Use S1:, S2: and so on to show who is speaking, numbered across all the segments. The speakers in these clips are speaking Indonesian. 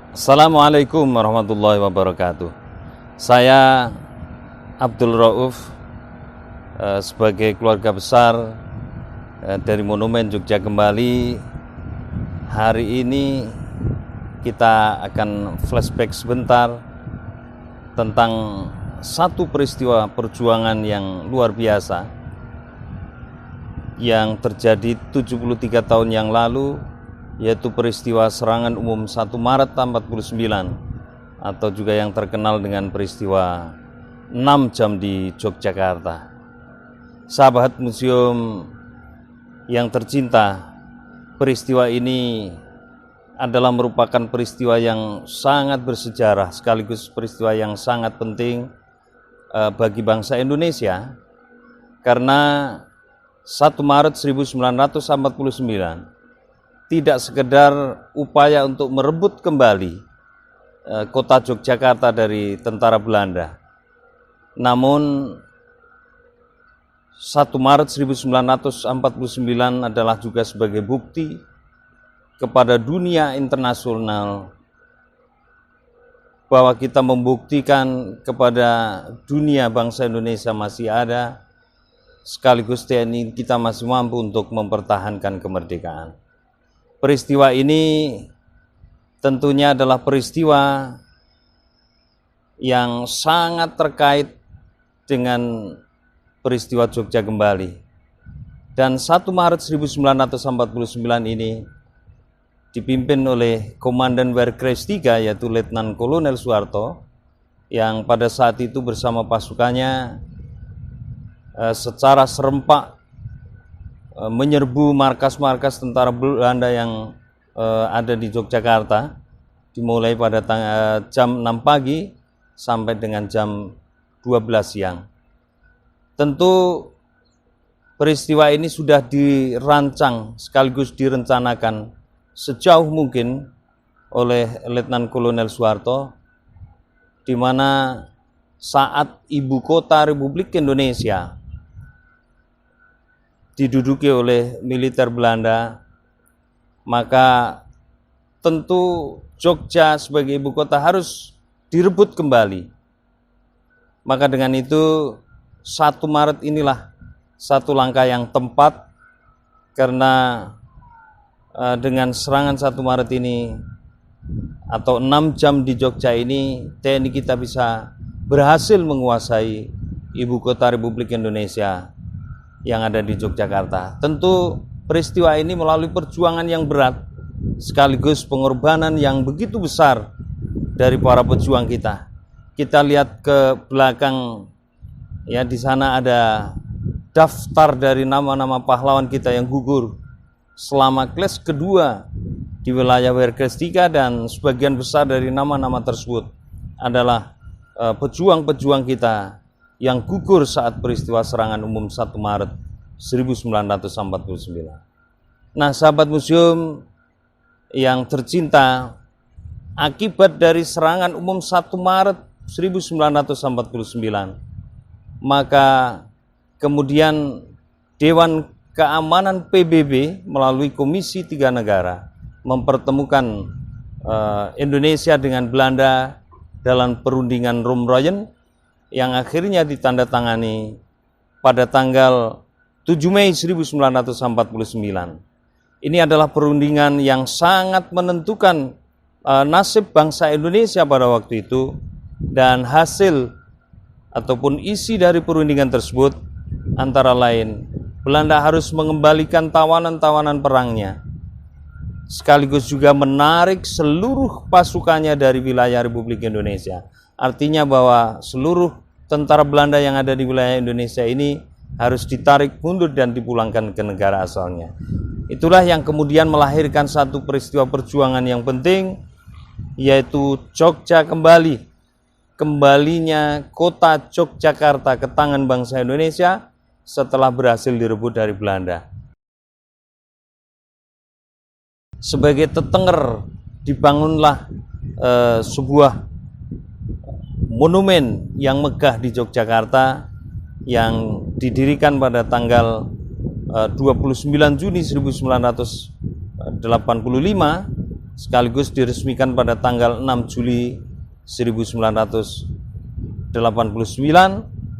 S1: Assalamualaikum warahmatullahi wabarakatuh. Saya Abdul Rauf sebagai keluarga besar dari Monumen Jogja Kembali. Hari ini kita akan flashback sebentar tentang satu peristiwa perjuangan yang luar biasa yang terjadi 73 tahun yang lalu, yaitu peristiwa serangan umum 1 Maret 49 atau juga yang terkenal dengan peristiwa 6 jam di Yogyakarta. Sahabat museum yang tercinta, peristiwa ini adalah merupakan peristiwa yang sangat bersejarah sekaligus peristiwa yang sangat penting bagi bangsa Indonesia, karena 1 Maret 1949 tidak sekedar upaya untuk merebut kembali kota Yogyakarta dari tentara Belanda. Namun 1 Maret 1949 adalah juga sebagai bukti kepada dunia internasional bahwa kita membuktikan kepada dunia bangsa Indonesia masih ada, sekaligus TNI kita masih mampu untuk mempertahankan kemerdekaan. Peristiwa ini tentunya adalah peristiwa yang sangat terkait dengan peristiwa Jogja Kembali. Dan 1 Maret 1949 ini dipimpin oleh Komandan Wehrkreis III, yaitu Letnan Kolonel Soeharto, yang pada saat itu bersama pasukannya secara serempak menyerbu markas-markas tentara Belanda yang ada di Yogyakarta, dimulai pada jam 6 pagi sampai dengan jam 12 siang. Tentu peristiwa ini sudah dirancang sekaligus direncanakan sejauh mungkin oleh Letnan Kolonel Soeharto, di mana saat ibu kota Republik Indonesia diduduki oleh militer Belanda, maka tentu Jogja sebagai ibu kota harus direbut kembali. Maka dengan itu 1 Maret inilah satu langkah yang tepat, karena dengan serangan 1 Maret ini atau 6 jam di Jogja ini, TNI kita bisa berhasil menguasai ibu kota Republik Indonesia yang ada di Yogyakarta. Tentu peristiwa ini melalui perjuangan yang berat sekaligus pengorbanan yang begitu besar dari para pejuang kita. Kita lihat ke belakang, ya, di sana ada daftar dari nama-nama pahlawan kita yang gugur selama kelas kedua di wilayah Wehrkreis III, dan sebagian besar dari nama-nama tersebut adalah pejuang-pejuang kita yang gugur saat peristiwa serangan umum 1 Maret 1949. Nah, sahabat museum yang tercinta, akibat dari serangan umum 1 Maret 1949, maka kemudian Dewan Keamanan PBB melalui Komisi 3 Negara mempertemukan Indonesia dengan Belanda dalam perundingan Roem-Royen yang akhirnya ditandatangani pada tanggal 7 Mei 1949. Ini adalah perundingan yang sangat menentukan nasib bangsa Indonesia pada waktu itu, dan hasil ataupun isi dari perundingan tersebut antara lain Belanda harus mengembalikan tawanan-tawanan perangnya, sekaligus juga menarik seluruh pasukannya dari wilayah Republik Indonesia. Artinya bahwa seluruh tentara Belanda yang ada di wilayah Indonesia ini harus ditarik mundur dan dipulangkan ke negara asalnya. Itulah yang kemudian melahirkan satu peristiwa perjuangan yang penting, yaitu Jogja Kembali. Kembalinya kota Yogyakarta ke tangan bangsa Indonesia setelah berhasil direbut dari Belanda. Sebagai tetenger dibangunlah sebuah monumen yang megah di Yogyakarta yang didirikan pada tanggal 29 Juni 1985 sekaligus diresmikan pada tanggal 6 Juli 1989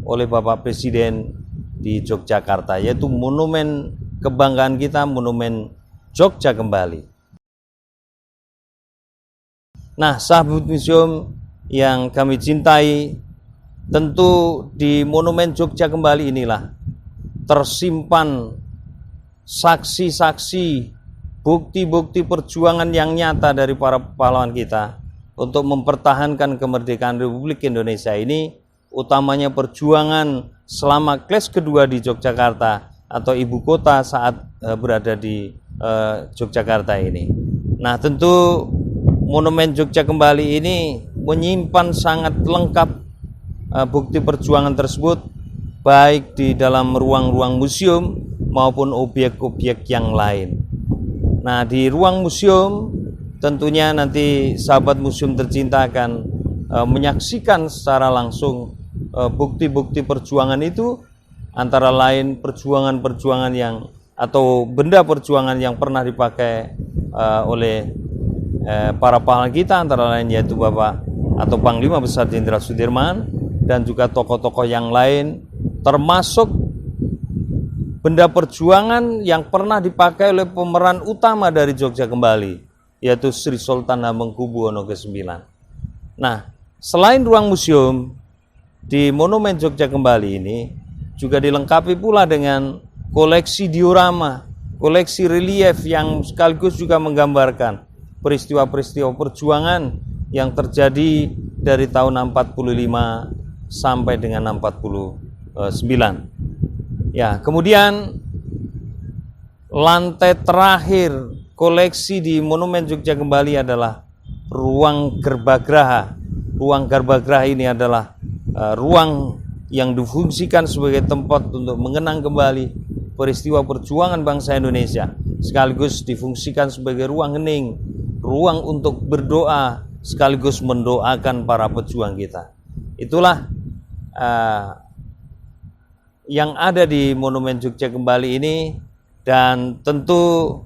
S1: oleh Bapak Presiden di Yogyakarta, yaitu monumen kebanggaan kita, monumen Jogja Kembali. Nah, sahabat museum yang kami cintai, tentu di monumen Jogja Kembali inilah tersimpan saksi-saksi, bukti-bukti perjuangan yang nyata dari para pahlawan kita untuk mempertahankan kemerdekaan Republik Indonesia ini, utamanya perjuangan selama Kles kedua di Yogyakarta atau ibu kota saat berada di Yogyakarta ini. Nah, tentu monumen Jogja Kembali ini menyimpan sangat lengkap bukti perjuangan tersebut, baik di dalam ruang-ruang museum maupun objek-objek yang lain. Nah, di ruang museum tentunya nanti sahabat museum tercinta akan menyaksikan secara langsung bukti-bukti perjuangan itu, antara lain perjuangan-perjuangan yang atau benda perjuangan yang pernah dipakai oleh para pahlawan kita, antara lain yaitu Bapak atau Panglima Besar Jenderal Sudirman dan juga tokoh-tokoh yang lain, termasuk benda perjuangan yang pernah dipakai oleh pemeran utama dari Jogja Kembali, yaitu Sri Sultan Hamengkubuwono ke-9. Nah, selain ruang museum, di monumen Jogja Kembali ini juga dilengkapi pula dengan koleksi diorama, koleksi relief yang sekaligus juga menggambarkan peristiwa-peristiwa perjuangan yang terjadi dari tahun 45 sampai dengan 49. Ya, kemudian lantai terakhir koleksi di monumen Jogja Kembali adalah ruang Gerbagraha. Ruang Gerbagraha ini adalah ruang yang difungsikan sebagai tempat untuk mengenang kembali peristiwa perjuangan bangsa Indonesia, sekaligus difungsikan sebagai ruang hening, ruang untuk berdoa, sekaligus mendoakan para pejuang kita. Itulah yang ada di monumen Jogja Kembali ini, dan tentu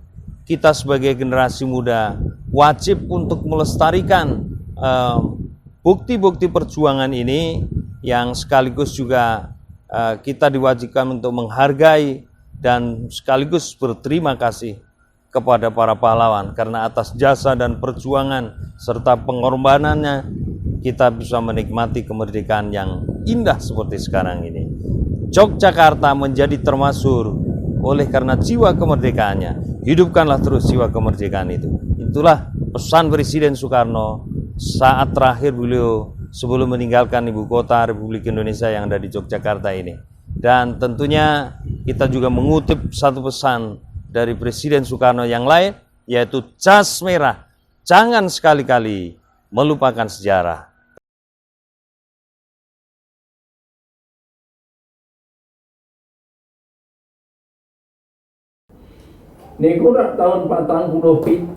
S1: kita sebagai generasi muda wajib untuk melestarikan bukti-bukti perjuangan ini, yang sekaligus juga kita diwajibkan untuk menghargai dan sekaligus berterima kasih kepada para pahlawan, karena atas jasa dan perjuangan serta pengorbanannya kita bisa menikmati kemerdekaan yang indah seperti sekarang ini. Yogyakarta menjadi termasyhur oleh karena jiwa kemerdekaannya. Hidupkanlah terus jiwa kemerdekaan itu. Itulah pesan Presiden Soekarno saat terakhir beliau sebelum meninggalkan ibu kota Republik Indonesia yang ada di Yogyakarta ini. Dan tentunya kita juga mengutip satu pesan dari Presiden Soekarno yang lain, yaitu jas merah, jangan sekali-kali melupakan sejarah.
S2: Niku rak tahun 47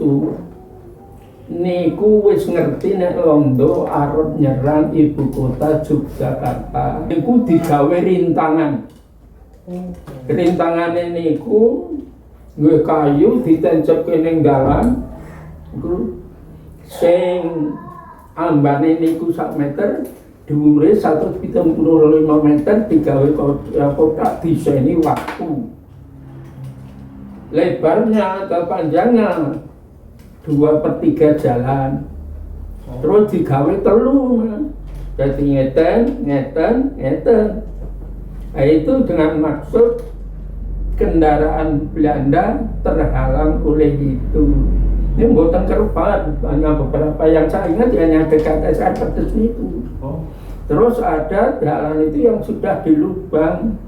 S2: niku wis ngerti nek Londo arep nyerang ibu kota Yogyakarta. Niku digawe rintangan. Rintangane niku nggo kayu ditencepke ning dalan. Niku sing ambane niku 1 meter, dhuwure 175 meter, digawe kotak diseni waktu. Lebarnya atau panjangnya 2/3 jalan, terus digawe telu, jadi ngeten. Nah, itu dengan maksud kendaraan Belanda terhalang oleh itu. Ini buatan kerupat, hanya beberapa yang saya ingat hanya dekat SR itu. Terus ada jalan itu yang sudah dilubang.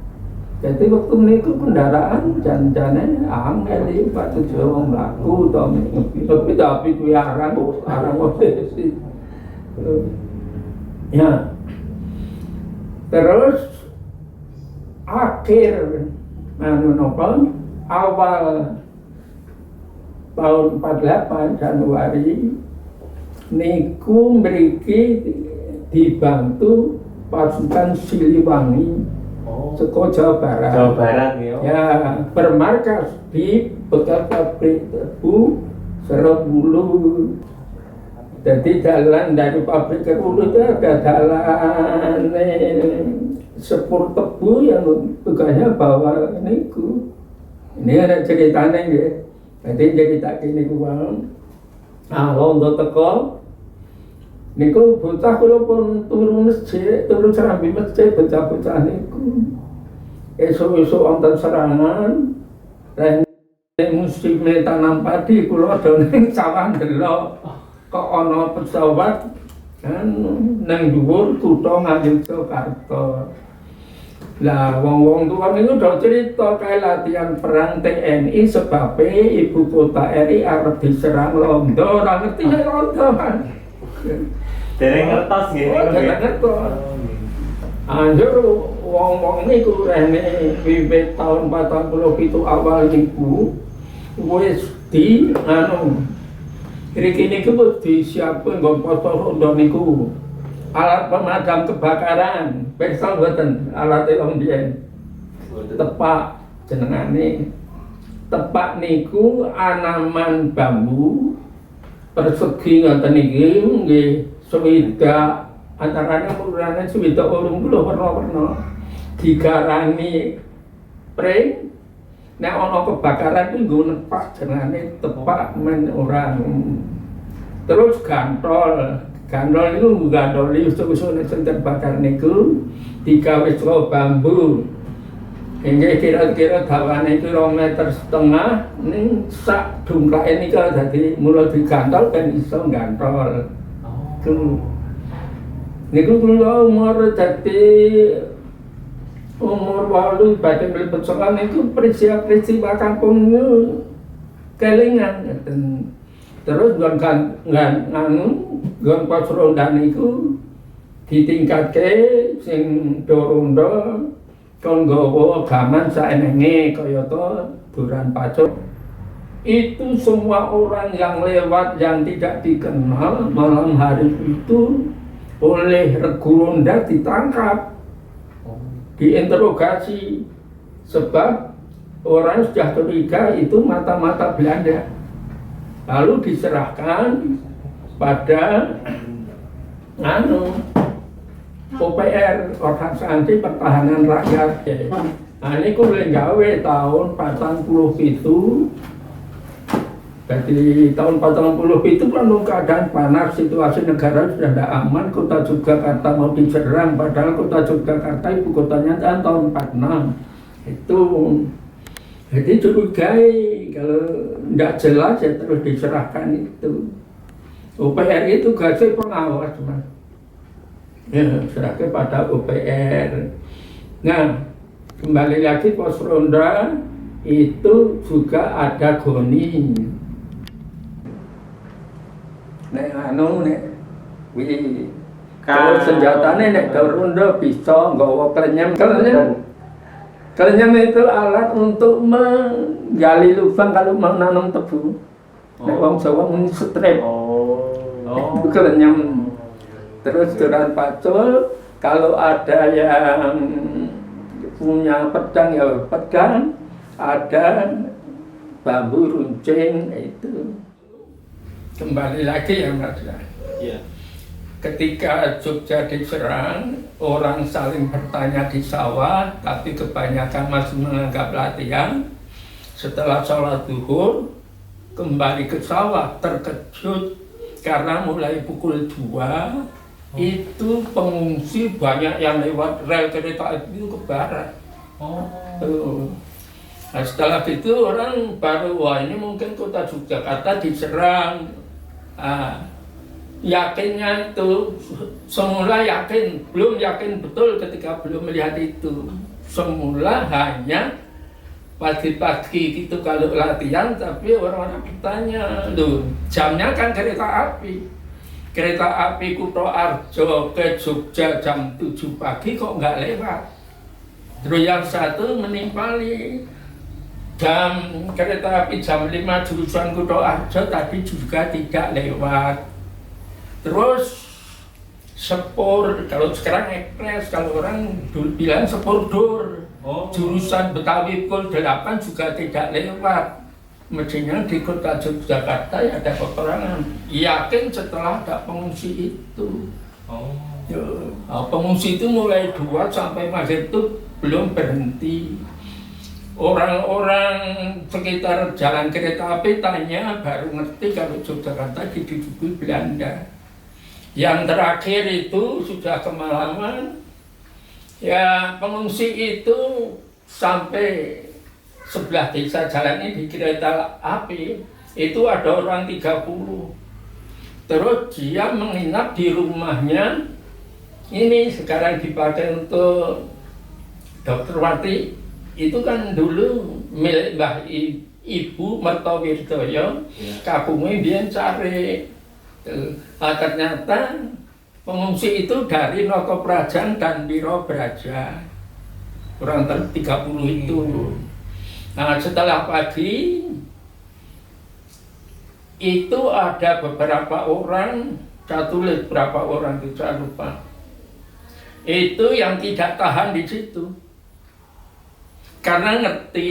S2: Jadi waktu niku kendaraan jan-jane angel iki Pak Tujuh mlaku to tapi kuwi arang posisi. Ya. Terus akhir awal tahun 48 Januari niku mriki dibantu pasukan Siliwangi seko Jawa Barat.
S3: Jawa Barat ya.
S2: Ya, bermarkas di bekas pabrik tebu Serobulu. Jadi jalan dari pabrik ke Hulu itu ada jalan sepur tebu yang bukannya bawa niku. Ini ada ceritanya ya. Jadi cerita ini uang. Nah, untuk teko niku bocah kula pun turun masjid, turun serambi masjid bocah-bocah niku. Esuk-esuk wonten serangan. Musim tanam padi kula do ning sawah ndelok kok ana pesawat kan nang dhuwur kutha Ngayogyakarta. Lah wong-wong tuwa niku do cerita kae latihan perang TNI sebabe ibu kota RI arep diserang Londo, ora ngerti nek Londo kan.
S3: Dereng ngertos nggih.
S2: Dereng ngertos. Anjur wong-wong niku rene wiwit taun 47 awal niku wis di Riki niku disiapkan nggon pos rondo niku. Alat pemadam kebakaran, pesal boten alat wong biyen. Tepak jenengane. Tepak niku anaman bambu persegi ngoten niki nggih swidak antarane urane swidak 80 warna-warna. Digarani pring nek ana kebakaran kuwi nggo nepak jenenge tepak men orang. Terus gantol niku gantoli usuk-usuk nek senten bakar niku digawe saka bambu. Hingga kira-kira dawane itu 2,5 meter ning sak dungklake niku dadi mula digantol ben iso gantol. Niku kula umur dadi umur 8 badhe mlebet sekolah niku peristiwa kampung niku kelingan ngeten. Terus nggon pos ronda niku ditingkatke sing do-rondo kon nggawa gaman saenenge kaya to duran pacul. Itu semua orang yang lewat yang tidak dikenal malam hari itu oleh Regu Ronda ditangkap. Diinterogasi sebab orang sudah curiga itu mata-mata Belanda, lalu diserahkan pada OPR, Organisasi Pertahanan Rakyat. Nah ini mulai gawe tahun 47. Jadi tahun 47 itu kan keadaan panas, situasi negara sudah tidak aman, kota Yogyakarta mau diserang, padahal kota Yogyakarta ibu kotanya tahun 46 itu. Jadi curigai kalau tidak jelas ya terus diserahkan itu. UPR itu tugasnya pengawas, Mas. Ya, serahkan pada UPR. Nah, kembali lagi pos ronda itu juga ada goni. Nek kalau senjatanya nek ronda bisa nggawa klenyem. Klenyem itu alat untuk menggali lubang kalau menanam tebu. Nek wong Jawa muni strip. Itu klenyem. Terus duran pacul, kalau ada yang punya pedang ya pedang, ada bambu runcing itu. Kembali lagi ya Mas.
S3: Iya.
S2: Ketika Jogja diserang, orang saling bertanya di sawah, tapi kebanyakan masih menganggap latihan. Setelah sholat zuhur, kembali ke sawah, terkejut karena mulai pukul 2 itu pengungsi banyak yang lewat rel kereta itu ke barat. Nah, setelah itu orang baru, wah ini mungkin kota Yogyakarta diserang. Yakinnya itu, semula yakin, belum yakin betul ketika belum melihat itu. Semula hanya pagi-pagi gitu kalau latihan, tapi orang-orang bertanya, loh jamnya kan kereta api. Kereta api Kutha Arjo ke Jogja jam 7 pagi kok nggak lewat. Terus yang satu menimpali jam kereta api jam 5 jurusan Kutha Arjo tadi juga tidak lewat. Terus sepur, kalau sekarang ekspres, kalau orang dulu bilang sepur dur. Jurusan Betawi Pukul 8 juga tidak lewat. mestinya di kota Yogyakarta ya ada peperangan. Yakin setelah ada pengungsi itu. Ya, pengungsi itu mulai 2 sampai maghrib itu belum berhenti. Orang-orang sekitar jalan kereta api tanya baru ngerti kalau Yogyakarta diduduki Belanda. Yang terakhir itu sudah kemalaman. Ya pengungsi itu sampai sebelah desa jalan ini di kereta api itu ada orang 30. Terus dia menginap di rumahnya. Ini sekarang dipakai untuk Dr. Wati. Itu kan dulu milik Mbah Ibu Mertowirdoyo. Kabungnya dia cari. Ternyata pengungsi itu dari Notoprajan dan Wiro Braja. Kurang 30 itu. Nah setelah pagi itu ada beberapa orang, saya tulis berapa orang itu saya lupa. Itu yang tidak tahan di situ. Karena ngerti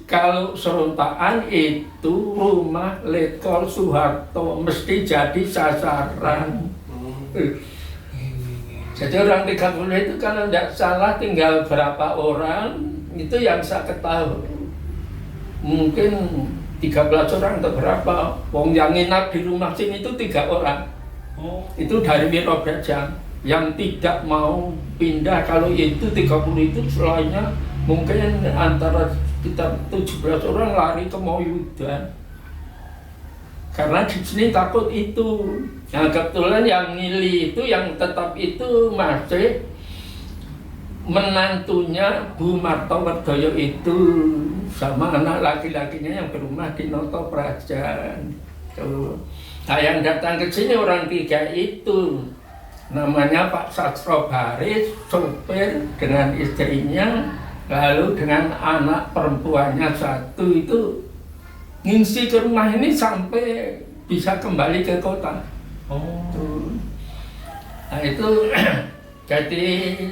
S2: kalau serontakan itu rumah Letkol Soeharto mesti jadi sasaran. Jadi orang 30 itu kalau tidak salah tinggal berapa orang, itu yang saya ketahui. Mungkin 13 orang atau berapa. Wong yang nginap di rumah sini itu 3 orang. Itu dari Wiro Braja yang tidak mau pindah. Kalau itu 30 itu selainnya mungkin antara kita 17 orang lari ke Moyudan. Karena di sini takut itu. Nah kebetulan yang Nili itu yang tetap itu masih menantunya Bu Martowerdoyo itu sama anak laki-lakinya yang berumah di Notoprajan. Nah yang datang ke sini orang 3 itu namanya Pak Sastro Baris, sopir dengan istrinya, lalu dengan anak perempuannya 1 itu ngisi ke rumah ini sampai bisa kembali ke kota. Nah itu jadi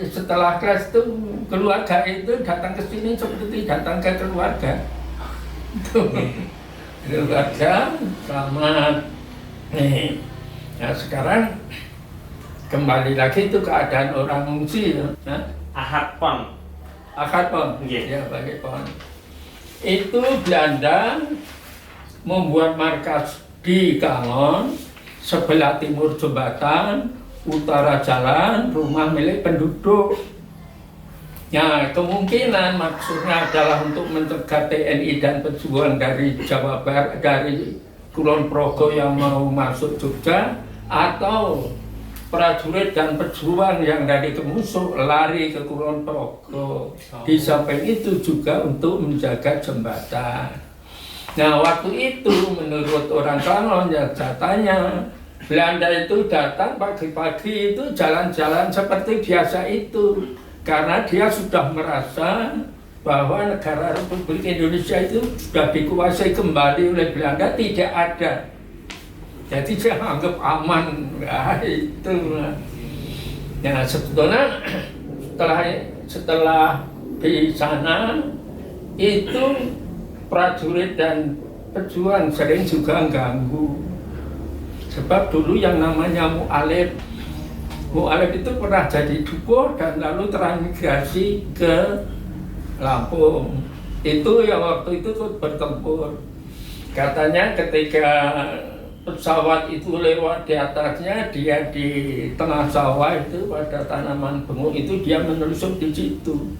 S2: setelah kelas itu keluarga itu datang ke sini seperti datang ke keluarga. Keluarga selamat. Nah sekarang kembali lagi itu keadaan orang mengungsi.
S3: Ahad Pon.
S2: Ya pakai pon. Itu Belanda membuat markas di Kangon, sebelah timur jembatan, utara jalan, rumah milik penduduk. Ya, kemungkinan maksudnya adalah untuk mencegah TNI dan pejuang dari Jawa Barat, dari Kulon Progo yang mau masuk Jogja, atau prajurit dan pejuang yang dari Kemusuh lari ke Kulon Progo. Di samping itu juga untuk menjaga jembatan. Nah, waktu itu menurut orang Kangon yang katanya Belanda itu datang pagi-pagi itu jalan-jalan seperti biasa itu. Karena dia sudah merasa bahwa negara Republik Indonesia itu sudah dikuasai kembali oleh Belanda, tidak ada. Jadi dia anggap aman. Nah, itu. Nah, sebetulnya setelah di sana itu prajurit dan pejuang sering juga ganggu. Sebab dulu yang namanya Mu'alif itu pernah jadi dukuh dan lalu transmigrasi ke Lampung. Itu yang waktu itu bertempur. Katanya ketika pesawat itu lewat di atasnya, dia di tengah sawah itu pada tanaman bengu itu dia menelusur di situ.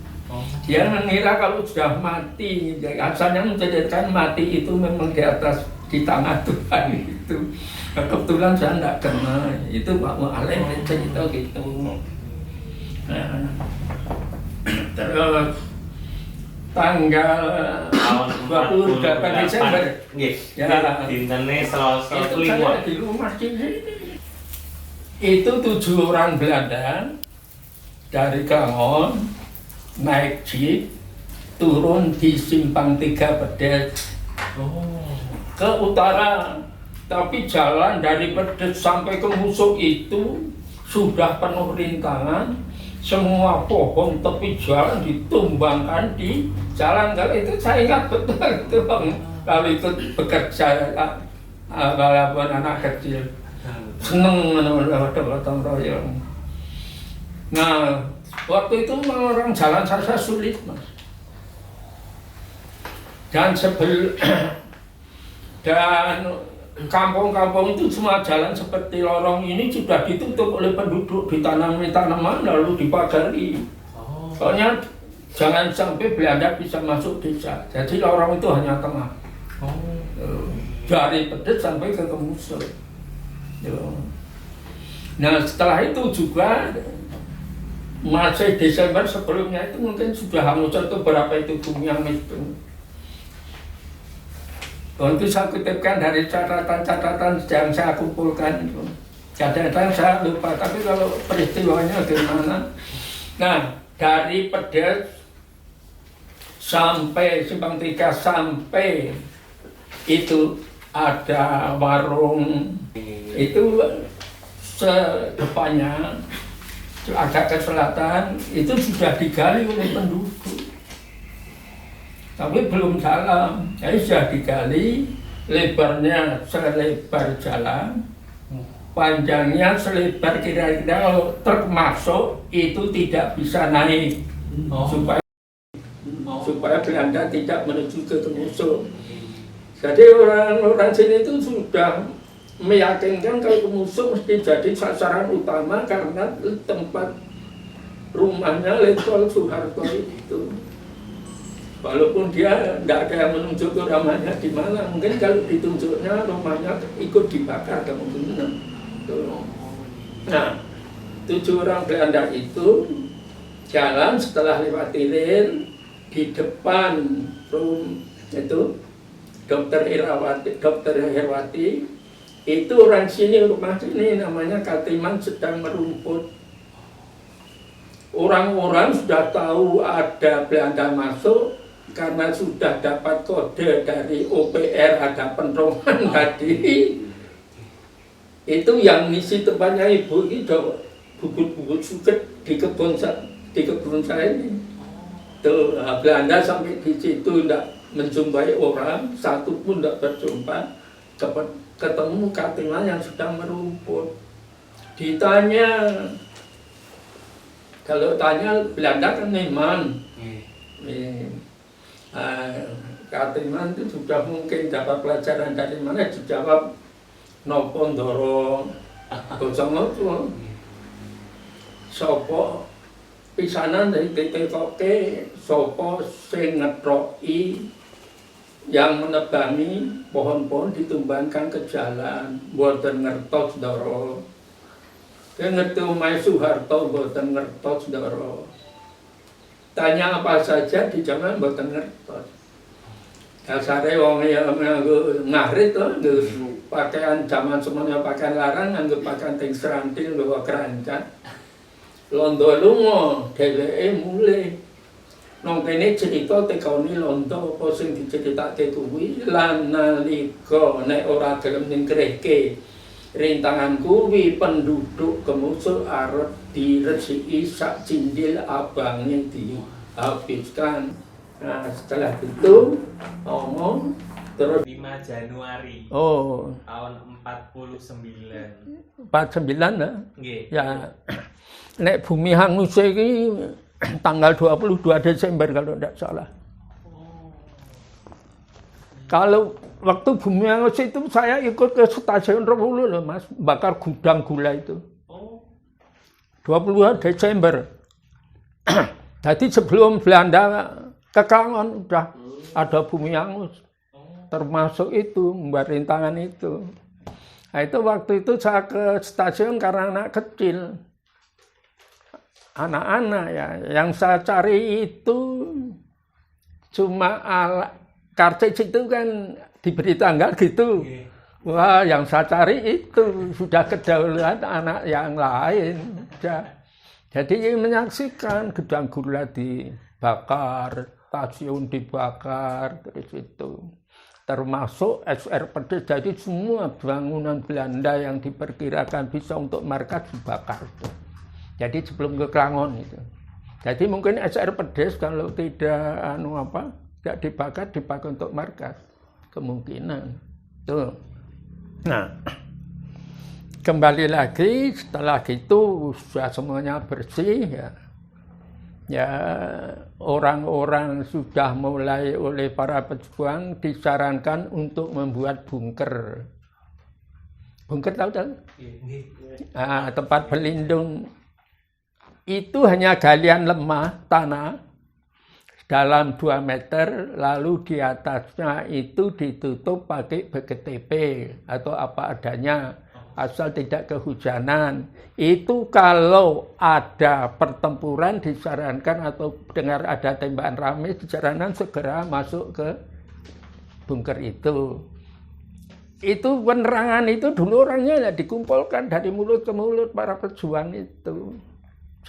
S2: Dia mengira kalau sudah mati, asalnya menjadikan mati itu memang di atas di tangan Tuhan itu. Kebetulan saya tidak kena, itu Pak Mu'alif cerita gitu. Nah, terus tanggal 28 Desember,
S3: ya, dintennya Selasa
S2: itu saya di rumah sini. Itu 7 orang Belanda dari Kangon naik jeep turun di Simpang 3 Pedes ke utara. Tapi jalan dari Pedes sampai ke Musuh itu sudah penuh rintangan. Semua pohon tepi jalan ditumbangkan di jalan. Kalau itu saya ingat betul itu Bang. kalau ikut bekerja walaupun anak kecil seneng gotong royong. Nah, waktu itu orang jalan saja sulit, Mas. Dan kampung-kampung itu semua jalan seperti lorong ini sudah ditutup oleh penduduk, ditanami tanaman lalu dipagari. Soalnya jangan sampai Belanda bisa masuk desa. Jadi lorong itu hanya tengah. Dari Pedes sampai ke Kemuso. Nah, setelah itu juga masih Desember sebelumnya itu mungkin sudah hangus atau berapa itu bumi yang itu. Untuk saya kutipkan dari catatan-catatan yang saya kumpulkan itu. Kadang-kadang saya lupa, tapi kalau peristiwanya bagaimana. Nah, dari Pedes sampai Simpang 3 sampai itu ada warung itu sedepannya agak ke selatan itu sudah digali oleh penduduk. Tapi belum dalam, jadi sudah digali, lebarnya selebar jalan, panjangnya selebar kira-kira kalau truk masuk itu tidak bisa naik, supaya Belanda tidak menuju ke Kemuso. Jadi orang-orang sini itu sudah meyakinkan kalau Kemuso mesti jadi sasaran utama karena tempat rumahnya Letkol Soeharto itu. Walaupun dia tidak ada yang menunjuk ke rumahnya di mana, mungkin kalau ditunjuknya rumahnya ikut dibakar kemungkinan. Nah, 7 orang Belanda itu jalan setelah lewati rel di depan itu Dokter Herwati itu orang sini, rumah sini namanya Katiman sedang merumput. Orang-orang sudah tahu ada Belanda masuk karena sudah dapat kode dari OPR ada penerangan tadi. Itu yang ngisi tempatnya ibu itu bubut-bubut suket di kebun saya ini. Tuh, Belanda sampai di situ tidak menjumpai orang, satu pun tidak berjumpa. Ketemu Katiman yang sedang merumput. Ditanya, kalau tanya Belanda kan Neman. Katiman itu sudah mungkin dapat pelajaran dari mana, dijawab nopo ndoro bojongoto sopo pisanan dari ditekoke sopo sing ngetroki yang menebangi pohon-pohon ditumbangkan ke jalan boten ngertos ndoro ngerti omahe Soeharto boten ngertos ndoro. Tanya apa saja dijawab boten ngertos. Dasare wong ya ngarit to, pakaian zaman semuanya pakaian larang, nganggo pakaian ting serantil nggawa kerancan. Londo lunga dheweke mulih. Nang kene cerita tekoni londo apa sing diceritake kuwi lan nalika nek ora gelem ningkrehke rintangan kuwi penduduk Kemuso arep diresiki sak cindil abange dihabiskan. Nah, setelah itu ngomong terus
S3: 5 Januari tahun 49.
S2: 49 nah.
S3: Nggih.
S2: Ya nek bumi hangus iki tanggal 22 Desember kalau tidak salah. Kalau waktu bumi hangus itu saya ikut ke stasiun Rewulu loh Mas, bakar gudang gula itu. 22 Desember. Jadi sebelum Belanda ke Klangon udah ada bumi hangus. Termasuk itu, membuat rintangan itu. Nah itu waktu itu saya ke stasiun karena anak kecil. Anak-anak ya, yang saya cari itu cuma karcis itu kan diberi tanggal gitu. Wah, yang saya cari itu sudah kedaulatan anak yang lain. Jadi menyaksikan gudang gula dibakar, stasiun dibakar, terus itu. Termasuk SR Pedes, jadi semua bangunan Belanda yang diperkirakan bisa untuk markas dibakar. Jadi sebelum ke Klangon itu. Jadi mungkin SR Pedes kalau tidak tidak dibakar dipakai untuk markas. kemungkinan. Tuh. Nah, kembali lagi setelah itu sudah semuanya bersih ya. Ya, orang-orang sudah mulai oleh para pejuang disarankan untuk membuat bunker. Bunker tahu? Tempat berlindung. Itu hanya galian lemah tanah dalam 2 meter, lalu di atasnya itu ditutup pakai BGTP atau apa adanya, asal tidak kehujanan. Itu kalau ada pertempuran disarankan atau dengar ada tembakan rame disarankan segera masuk ke bunker itu. Itu penerangan itu dulu orangnya ya dikumpulkan dari mulut ke mulut para pejuang itu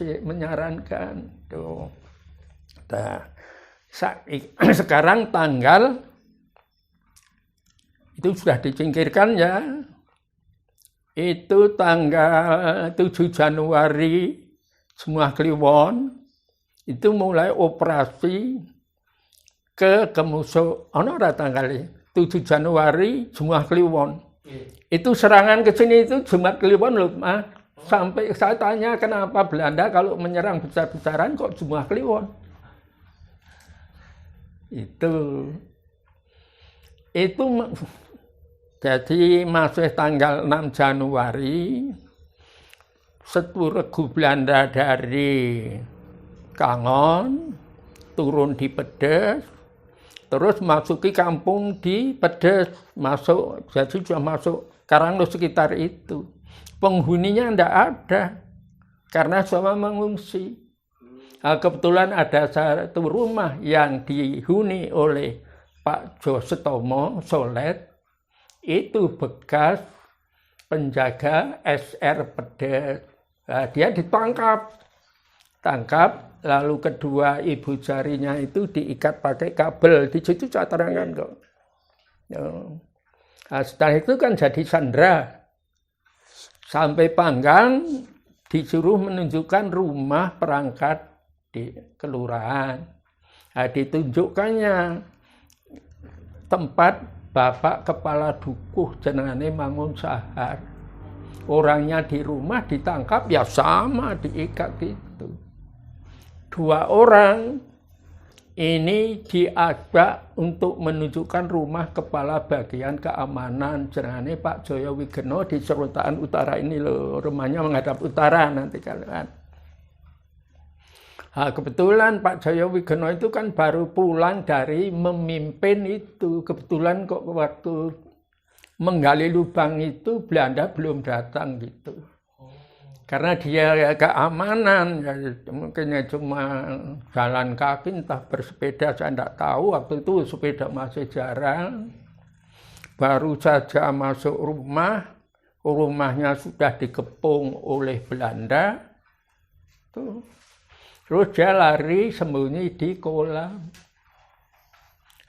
S2: menyarankan tuh. Nah, sekarang tanggal itu sudah disingkirkan ya. Itu tanggal 7 Januari semua Kliwon itu mulai operasi ke Kemuso. Ono ora tanggal 7 Januari semua Kliwon. Itu serangan ke sini itu Jumat Kliwon loh, sampai saya tanya kenapa Belanda kalau menyerang besar-besaran kok semua Kliwon. Itu jadi masih tanggal 6 Januari Setu-Regu Belanda dari Kangon turun di Pedes, terus masuki kampung di Pedes, masuk, jadi sudah masuk Karanglo sekitar itu. Penghuninya tidak ada karena semua mengungsi. Nah, kebetulan ada satu rumah yang dihuni oleh Pak Josetomo Solet, itu bekas penjaga SR Pedes. Nah, dia ditangkap, lalu kedua ibu jarinya itu diikat pakai kabel. Di situ saya terangkan kok. Nah, setelah itu kan jadi sandera. Sampai Panggang disuruh menunjukkan rumah perangkat di kelurahan. Nah, ditunjukkannya tempat Bapak Kepala Dukuh jenengane Mangun Sahar. Orangnya di rumah ditangkap ya sama diikat itu. 2 orang ini diajak untuk menunjukkan rumah Kepala Bagian Keamanan jenengane Pak Joyo Wigeno di Serotaan Utara ini loh, rumahnya menghadap utara nanti kalian. Nah, kebetulan Pak Joyo Wigeno itu kan baru pulang dari memimpin itu. Kebetulan kok waktu menggali lubang itu Belanda belum datang gitu. Karena dia keamanan, ya, mungkin cuma jalan kaki, entah bersepeda, saya tidak tahu. Waktu itu sepeda masih jarang. Baru saja masuk rumahnya sudah dikepung oleh Belanda. Tuh. Terus dia lari sembunyi di kolam.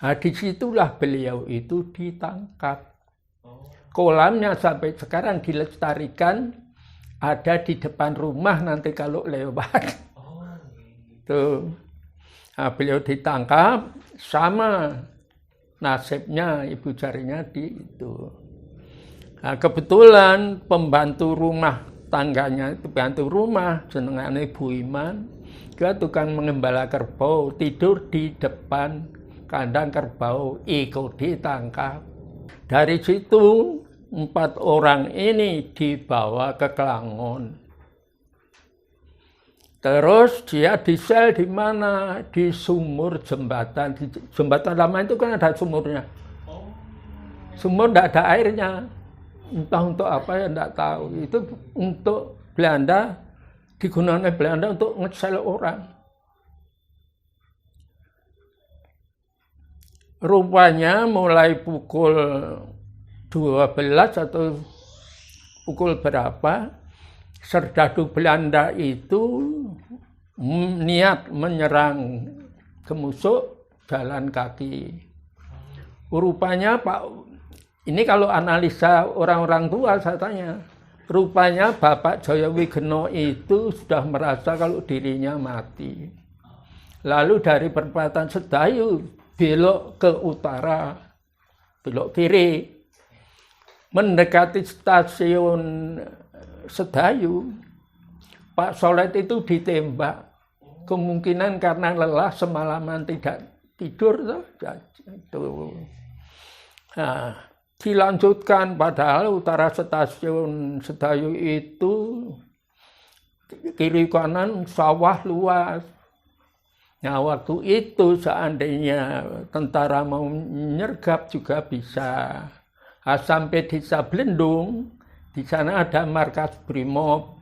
S2: Nah, disitulah beliau itu ditangkap. Kolamnya sampai sekarang dilestarikan, ada di depan rumah nanti kalau lewat. Tuh. Nah, beliau ditangkap sama nasibnya ibu jarinya di itu. Nah, kebetulan pembantu rumah tangganya itu pembantu rumah jenengane Bu Iman. Dia tukang mengembala kerbau, tidur di depan kandang kerbau, ikut ditangkap. Dari situ 4 orang ini dibawa ke Klangon. Terus dia disel di mana? Di sumur jembatan. Di jembatan lama itu kan ada sumurnya. Sumur tidak ada airnya. Entah untuk apa ya tidak tahu. Itu untuk Belanda, digunakan oleh Belanda untuk ngesel orang. Rupanya mulai pukul 12 atau pukul berapa, serdadu Belanda itu niat menyerang Kemusuk jalan kaki. Rupanya Pak, ini kalau analisa orang-orang tua saya tanya, rupanya Bapak Joyo Wigeno itu sudah merasa kalau dirinya mati. Lalu dari perempatan Sedayu belok ke utara belok kiri. Mendekati stasiun Sedayu, Pak Solet itu ditembak. Kemungkinan karena lelah semalaman tidak tidur tuh. Nah, dilanjutkan padahal utara stasiun Sedayu itu kiri kanan sawah luas. Nah, waktu itu seandainya tentara mau menyergap juga bisa. Nah, sampai desa Blendung, di sana ada markas Brimob.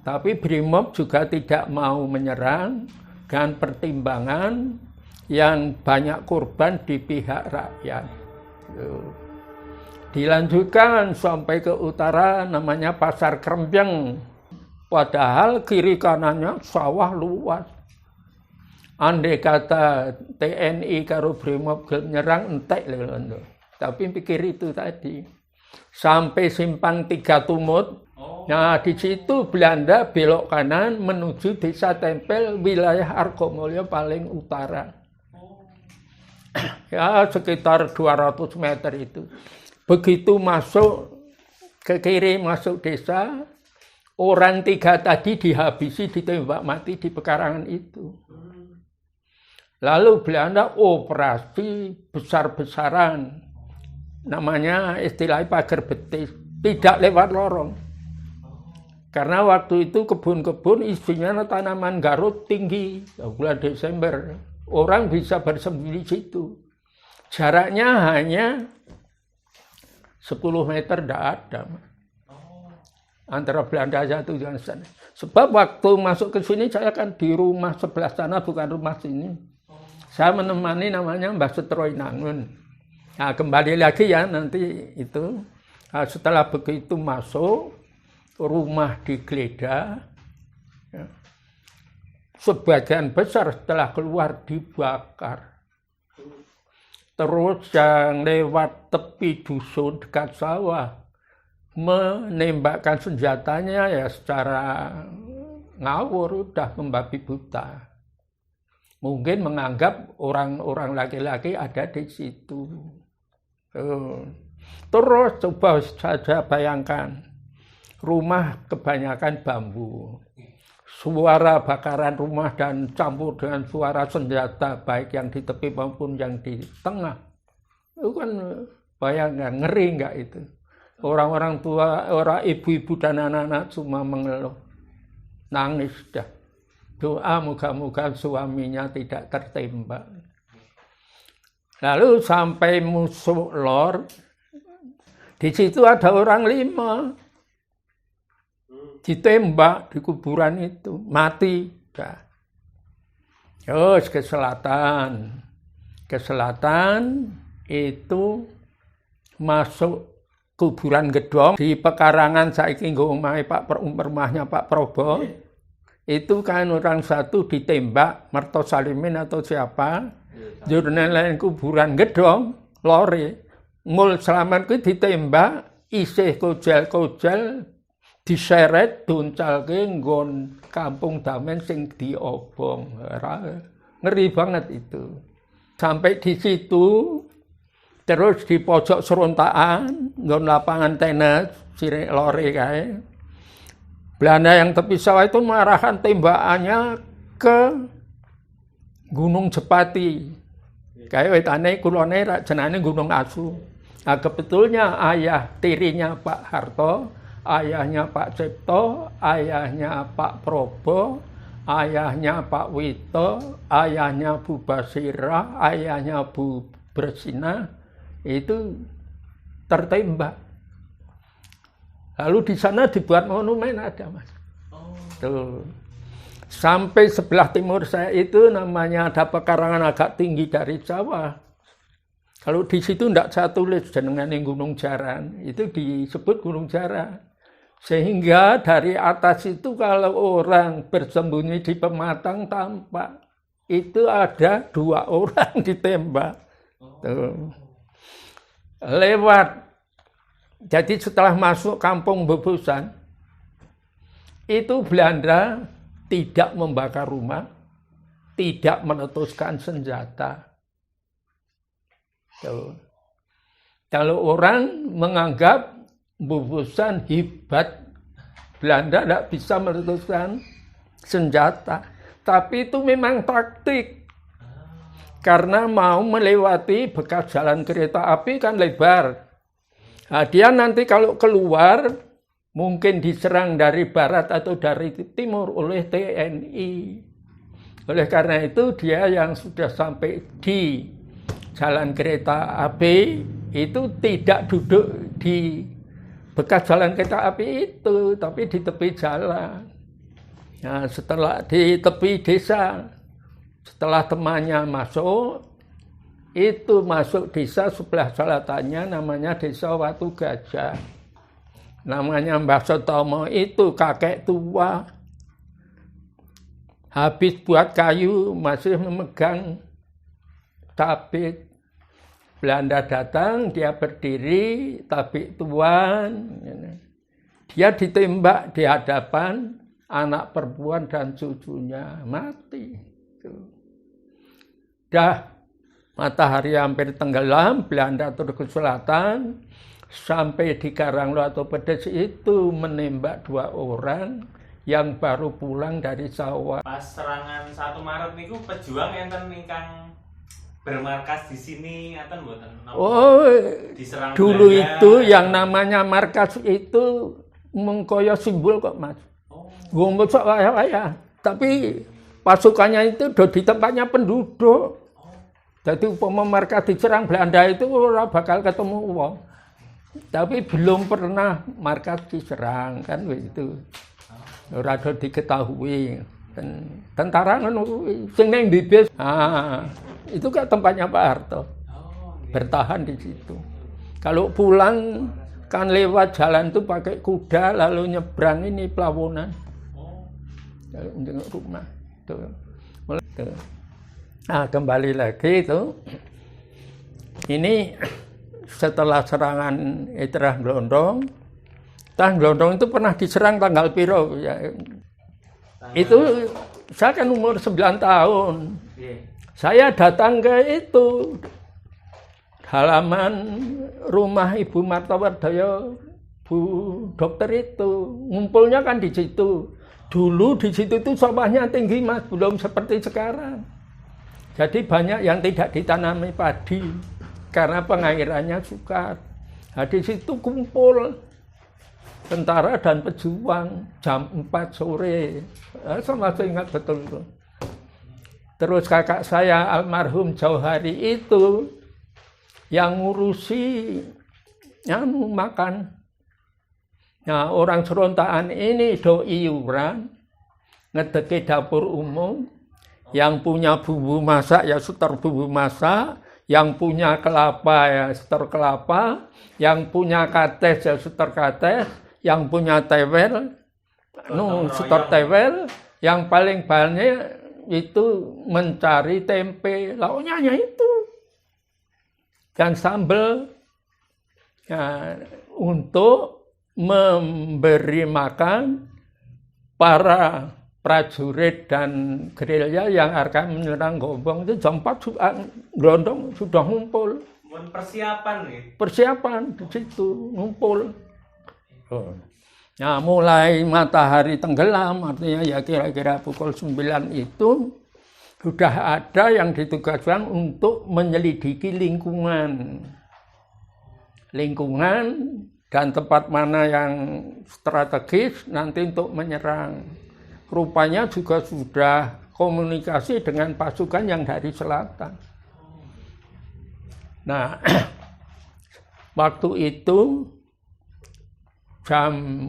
S2: Tapi Brimob juga tidak mau menyerang dengan pertimbangan yang banyak korban di pihak rakyat. Dilanjutkan sampai ke utara namanya Pasar Krempeng. Padahal kiri kanannya sawah luas. Andai kata TNI karo Brimob nyerang entek lho. Tapi pikir itu tadi. Sampai simpang 3 Tumut. Nah, di situ Belanda belok kanan menuju Desa Tempel, wilayah Argomulyo paling utara. Ya, sekitar 200 meter itu. Begitu masuk ke kiri, masuk desa, orang 3 tadi dihabisi, ditembak mati di pekarangan itu. Lalu Belanda operasi besar-besaran. Namanya istilahnya pagar betis. Tidak lewat lorong. Karena waktu itu kebun-kebun isinya tanaman garut tinggi. Bulan Desember. Orang bisa bersembunyi di situ. Jaraknya hanya 10 meter tidak ada. Antara Belanda satu dan sana. Sebab waktu masuk ke sini saya kan di rumah sebelah sana, bukan rumah sini. Saya menemani namanya Mbah Setroy Nangun. Nah, kembali lagi ya nanti itu. Nah, setelah begitu masuk, rumah digeledah. Ya. Sebagian besar setelah keluar dibakar. Terus yang lewat tepi dusun dekat sawah menembakkan senjatanya ya secara ngawur, udah membabi buta. Mungkin menganggap orang-orang laki-laki ada di situ. Terus coba saja bayangkan, rumah kebanyakan bambu. Suara bakaran rumah dan campur dengan suara senjata, baik yang di tepi maupun yang di tengah. Itu kan bayangkan, ngeri enggak itu? Orang-orang tua, orang ibu-ibu dan anak-anak cuma mengeluh. Nangis dah. Doa moga-moga suaminya tidak tertembak. Lalu sampai musuh lor, di situ ada orang 5 ditembak di kuburan itu, mati. Terus ke selatan itu masuk kuburan Gedong di pekarangan saiki nggo omahe rumahnya Pak Probo. Itu kan orang satu ditembak, Merto Salimin atau siapa, jurnal lain kuburan Gedong, lore, Mul Slamet ku ditembak, isih kojel-kojel, diseret, duncalke nggon kampung Damen sing diobong. Ngeri banget itu. Sampai di situ, terus di pojok serontaan, nggon lapangan tenis, sirek lore kae. Belanda yang tepi sawah itu mengarahkan tembakannya ke Gunung Jepati. Kayak wetane kulone jenenge Gunung Asu. Nah, kebetulnya ayah tirinya Pak Harto, ayahnya Pak Cipto, ayahnya Pak Probo, ayahnya Pak Wito, ayahnya Bu Basira, ayahnya Bu Bersina itu tertembak. Lalu di sana dibuat monumen ada, Mas. Tuh. Sampai sebelah timur saya itu namanya ada pekarangan agak tinggi dari sawah. Kalau di situ tidak saya tulis jenengan Gunung Jaran, itu disebut Gunung Jaran. Sehingga dari atas itu kalau orang bersembunyi di pematang tampak itu ada 2 orang ditembak. Tuh. Lewat. Jadi setelah masuk kampung Bebusan, itu Belanda tidak membakar rumah, tidak meletuskan senjata. Tuh. Kalau orang menganggap bubusan hebat, Belanda tidak bisa meletuskan senjata. Tapi itu memang taktik. Karena mau melewati bekas jalan kereta api kan lebar. Nah, dia nanti kalau keluar, mungkin diserang dari barat atau dari timur oleh TNI. Oleh karena itu dia yang sudah sampai di jalan kereta api itu tidak duduk di bekas jalan kereta api itu, tapi di tepi jalan. Nah, setelah di tepi desa, setelah temannya masuk, itu masuk desa sebelah selatannya namanya Desa Watu Gajah. Namanya Mbah Setomo itu kakek tua. Habis buat kayu masih memegang tabit. Belanda datang, dia berdiri, tabik tuan. Dia ditembak di hadapan anak perempuan dan cucunya, mati. Dah matahari hampir tenggelam, Belanda turun ke selatan, sampai di Karanglo atau Pedes itu menembak 2 orang yang baru pulang dari sawah.
S3: Pas serangan 1 Maret niku pejuang enten ingkang bermarkas di sini enten mboten?
S2: Oh,
S3: diserang
S2: dulu
S3: Belanda.
S2: itu yang namanya markas itu mengkoyo simbol kok, Mas. Gumbut sok waya-waya. Tapi pasukannya itu udah di tempatnya penduduk. Jadi umpama markas diserang Belanda itu ora bakal ketemu wong. Tapi belum pernah markas diserang kan begitu. Ora ada diketahui. Dan tentara ngono sing ning Bibis. Itu kan tempatnya Pak Harto. Bertahan di situ. Kalau pulang kan lewat jalan itu pakai kuda lalu nyebrang ini Pelabuhan. Untuk rumah. Tuh. Nah, kembali lagi itu. Ini setelah serangan Itra Glondong. Glondong itu pernah diserang tanggal piro ya. Itu saya kan umur 9 tahun. Saya datang ke itu halaman rumah Ibu Martawardaya, Bu Dokter itu. Ngumpulnya kan di situ. Dulu di situ itu sawahnya tinggi, Mas, belum seperti sekarang. Jadi banyak yang tidak ditanami padi karena pengairannya sukar. Nah, di situ kumpul tentara dan pejuang jam 4 sore. Saya masih ingat betul itu. Terus kakak saya almarhum Jauhari itu yang ngurusi makan. Nah, orang Serontaan ini do iuran ngedeki dapur umum. Yang punya bumbu masak ya setor bumbu masak, yang punya kelapa ya setor kelapa, yang punya kates ya setor kates, yang punya tewel setor tewel, yang paling banyak itu mencari tempe, lauknya itu. Dan sambal ya, untuk memberi makan para prajurit dan gerilya yang akan menyerang Gombong itu jam 4 Glondong sudah ngumpul.
S3: Persiapan nih.
S2: Persiapan di situ ngumpul. Nah, mulai matahari tenggelam, artinya ya kira-kira pukul 9 itu sudah ada yang ditugaskan untuk menyelidiki lingkungan dan tempat mana yang strategis nanti untuk menyerang. Rupanya juga sudah komunikasi dengan pasukan yang dari selatan. Nah, waktu itu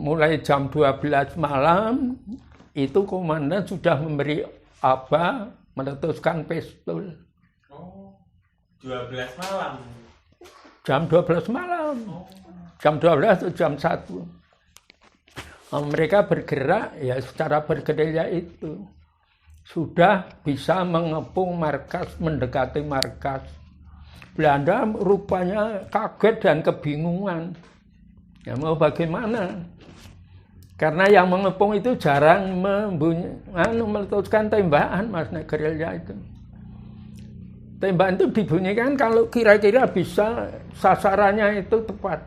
S2: mulai jam 12 malam itu komandan sudah memberi aba meletuskan pistol.
S3: 12 malam.
S2: Jam 12 malam. Jam 12 atau jam 1. Mereka bergerak ya secara bergerilya itu sudah bisa mengepung markas, mendekati markas. Belanda rupanya kaget dan kebingungan. Ya mau bagaimana? Karena yang mengepung itu jarang meletuskan tembakan, Mas, gerilya itu. Tembakan itu dibunyikan kalau kira-kira bisa sasarannya itu tepat.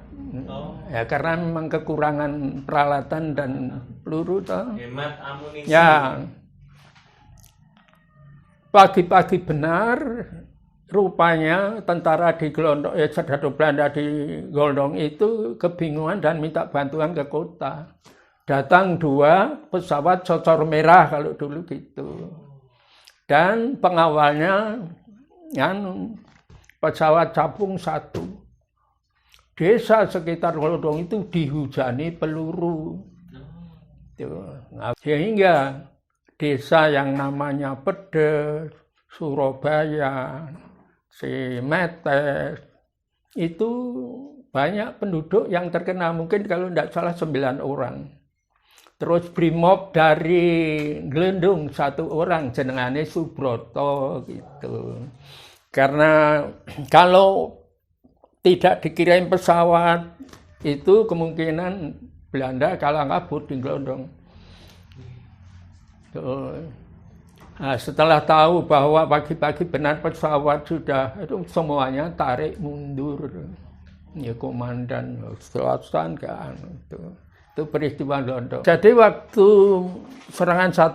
S2: Ya karena memang kekurangan peralatan dan peluru toh.
S3: Hemat amunisi.
S2: Ya. Pagi-pagi benar rupanya tentara di Glondong, Serdadu Belanda di Glondong itu kebingungan dan minta bantuan ke kota. Datang 2 pesawat cocor merah kalau dulu gitu. Dan pengawalnya pesawat capung 1. Desa sekitar Glondong itu dihujani peluru. Nah, sehingga desa yang namanya Pedes, Surabaya, Cimetes, itu banyak penduduk yang terkena, mungkin kalau tidak salah 9 orang. Terus Brimob dari Glendung 1 orang, jenengane Subroto gitu. Karena kalau tidak dikirim pesawat, itu kemungkinan Belanda kalah kabur di Glondong. Nah, setelah tahu bahwa pagi-pagi benar pesawat sudah, itu semuanya tarik mundur. Ya komandan selatan kan itu peristiwa Glondong. Jadi waktu serangan 1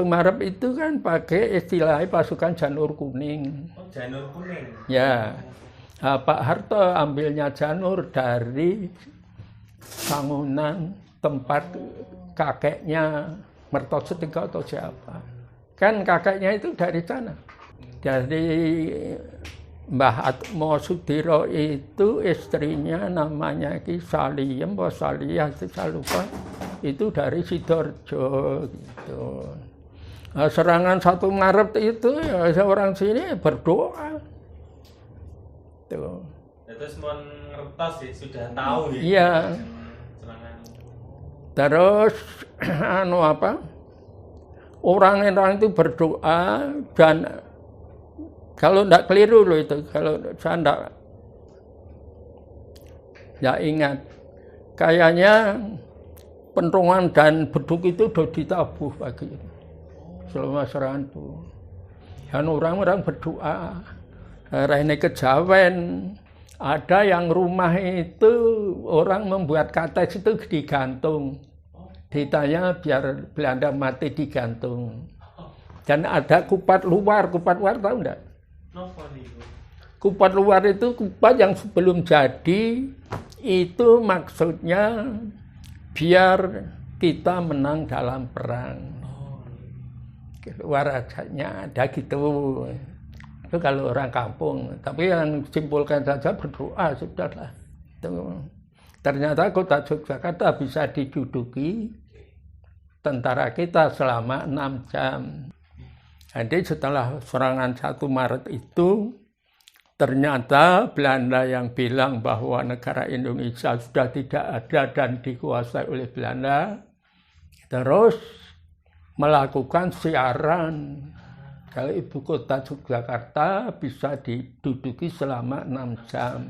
S2: Maret itu kan pakai istilah pasukan Janur Kuning.
S3: Oh, Janur Kuning.
S2: Ya. Nah, Pak Harto ambilnya Janur dari bangunan tempat kakeknya Mertosetiko atau siapa. Kan kakeknya itu dari sana. Jadi Mbah Atmo Sudiro itu istrinya namanya Ki Saliem, Saliyah itu saya lupa. Itu dari Sidoarjo gitu. Nah, serangan 1 Maret itu ya seorang sini berdoa. Tuh.
S3: Terus mau ngertos ya, sudah tahu ya.
S2: Iya.
S3: Serangan.
S2: Terus orang-orang itu berdoa dan kalau tidak keliru loh itu, kalau saya tidak ingat, kayaknya pentungan dan beduk itu sudah ditabuh pagi selama serangan itu. Dan orang-orang berdoa, Rene Kejawen, ada yang rumah itu orang membuat kates itu digantung, ditanya biar Belanda mati digantung. Dan ada kupat luar tahu enggak? Kupat luar itu kupat yang sebelum jadi, itu maksudnya biar kita menang dalam perang. Keluar ajaknya ada gitu. Itu kalau orang kampung. Tapi yang simpulkan saja berdoa sudahlah. Ternyata kota Yogyakarta bisa diduduki tentara kita selama 6 jam. Jadi setelah serangan 1 Maret itu, ternyata Belanda yang bilang bahwa negara Indonesia sudah tidak ada dan dikuasai oleh Belanda, terus melakukan siaran. Kalau ibu kota Yogyakarta bisa diduduki selama 6 jam.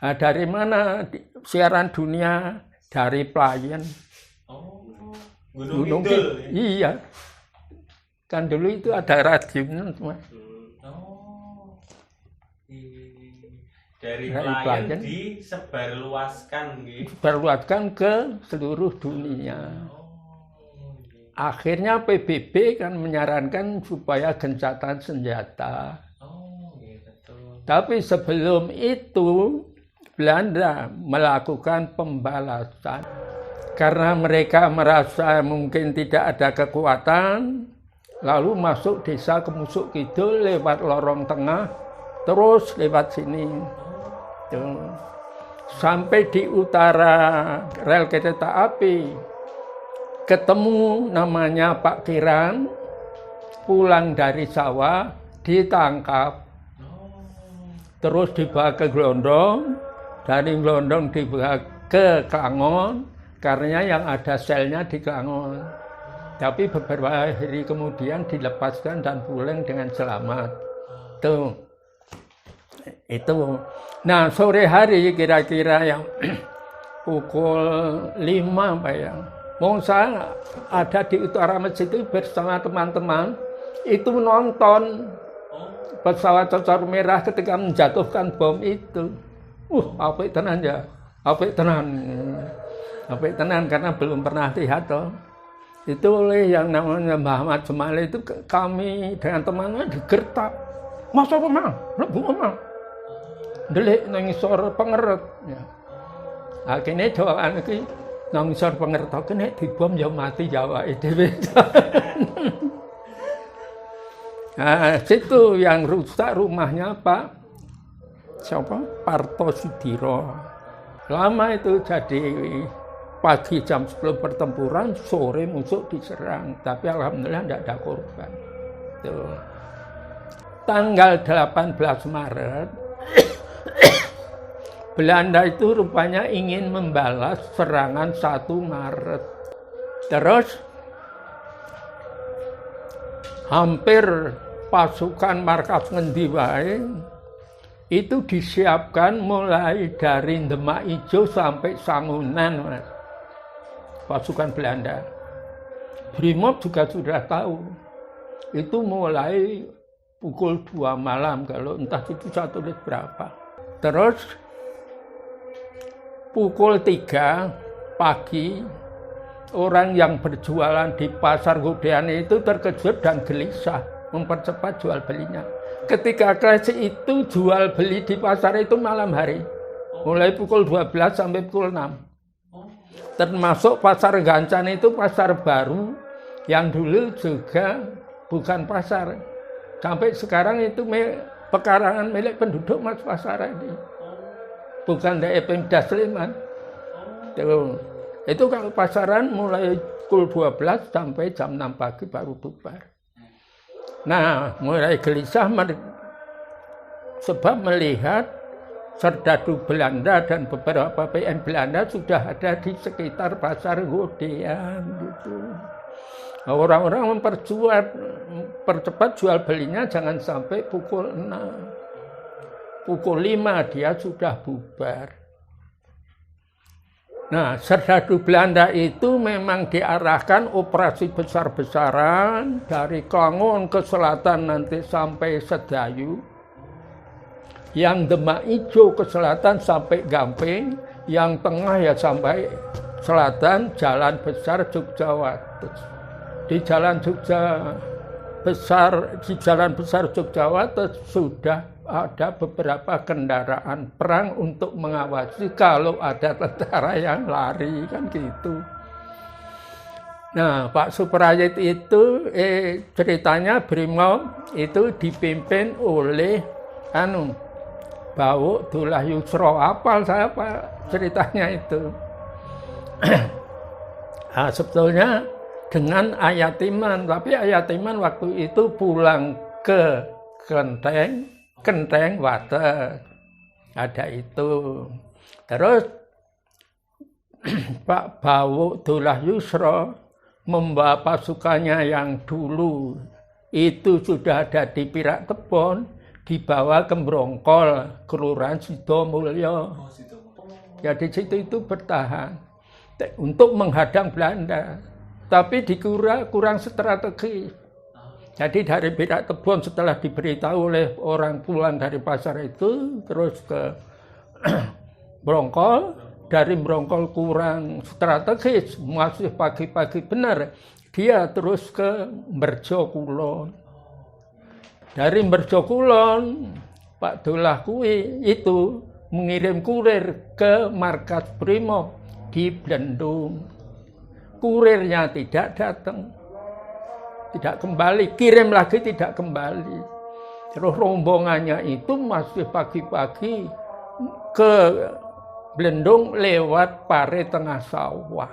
S2: Nah, dari mana siaran dunia? Dari Playen.
S3: Oh, Gunung Kidul.
S2: Iya. Kan dulu itu ada radionya semua.
S3: Oh. Dari Playen disebarluaskan gitu.
S2: Disebarluaskan ke seluruh dunia. Akhirnya PBB kan menyarankan supaya gencatan senjata.
S3: Oh, gitu.
S2: Tapi sebelum itu Belanda melakukan pembalasan. Karena mereka merasa mungkin tidak ada kekuatan, lalu masuk desa Kemusuk Kidul lewat lorong tengah, terus lewat sini. Tuh. Sampai di utara rel kereta api, ketemu namanya Pak Kiran, pulang dari sawah, ditangkap. Terus dibawa ke Glondong, dari Glondong dibawa ke Klangon, karena yang ada selnya di Klangon. Tapi beberapa hari kemudian dilepaskan dan pulang dengan selamat. Itu. Nah, sore hari kira-kira yang pukul 5 Pak ya. Saya ada di utara masjid itu bersama teman-teman, itu nonton pesawat Cocor Merah ketika menjatuhkan bom itu. Apik tenan ya. Apik tenan karena belum pernah lihat toh. Itu oleh yang namanya Muhammad Jumali itu kami dengan temannya digertak. Masa apa mang? Lebu mang. Delik nang ngisor pengeret. Ya. Akhirnya jawaan iki nang ngisor pengeret kene dibom ya mati Jawa dhewe. Nah, situ yang rusak rumahnya Pak Parto Sudiro. Lama itu jadi pagi jam 10 pertempuran, sore musuh diserang. Tapi alhamdulillah tidak ada korban. Tuh. Tanggal 18 Maret, Belanda itu rupanya ingin membalas serangan 1 Maret. Terus hampir pasukan markas ngendi wae itu disiapkan mulai dari Demak Ijo sampai Sangunan, Mas. Pasukan Belanda. Brimob juga sudah tahu. Itu mulai pukul 2 malam, kalau entah itu 1 menit berapa. Terus pukul 3 pagi, orang yang berjualan di pasar Godean itu terkejut dan gelisah mempercepat jual belinya. Ketika klasik itu jual beli di pasar itu malam hari, mulai pukul 12 sampai pukul 6. Termasuk pasar Gancan itu pasar baru yang dulu juga bukan pasar. Sampai sekarang itu pekarangan milik penduduk Mas pasar ini. Bukan dari Pemda Sleman. Itu kalau pasaran mulai pukul 12 sampai jam 6 pagi baru bubar. Nah, mulai gelisah sebab melihat serdadu Belanda dan beberapa PM Belanda sudah ada di sekitar pasar Godean gitu. Orang-orang mempercepat jual belinya jangan sampai pukul 6. Pukul 5 dia sudah bubar. Nah, serdadu Belanda itu memang diarahkan operasi besar-besaran dari Klangon ke selatan nanti sampai Sedayu. Yang Demak Ijo ke selatan sampai Gamping, yang tengah ya sampai selatan Jalan Besar Jogjawates. Di Jalan Besar Jogjawates sudah ada beberapa kendaraan perang untuk mengawasi kalau ada tentara yang lari, kan gitu. Nah, Pak Suprayit itu ceritanya Brimob itu dipimpin oleh Bawuk Dullah Yusro. Apal saya Pak ceritanya itu. Nah, sebetulnya dengan Ayatiman, tapi Ayatiman waktu itu pulang ke Kenteng Wates, ada itu. Terus Pak Bawuk Dullah Yusro membawa pasukannya yang dulu itu sudah ada di Pirak Tebon, dibawa ke Brongkol, Kelurahan Sidomulyo. Ya di situ itu bertahan untuk menghadang Belanda, tapi kurang strategis. Jadi dari Pirak Tebon setelah diberitahu oleh orang pulang dari pasar itu, terus ke Brongkol, dari Brongkol kurang strategis, masih pagi-pagi benar, dia terus ke Merjo Kulon. Dari Merjo Kulon, Pak Dullah Kui itu mengirim kurir ke markas Brimob di Blendung. Kurirnya tidak datang. Tidak kembali, kirim lagi tidak kembali. Terus rombongannya itu masih pagi-pagi ke Blendung lewat Pare Tengah Sawah.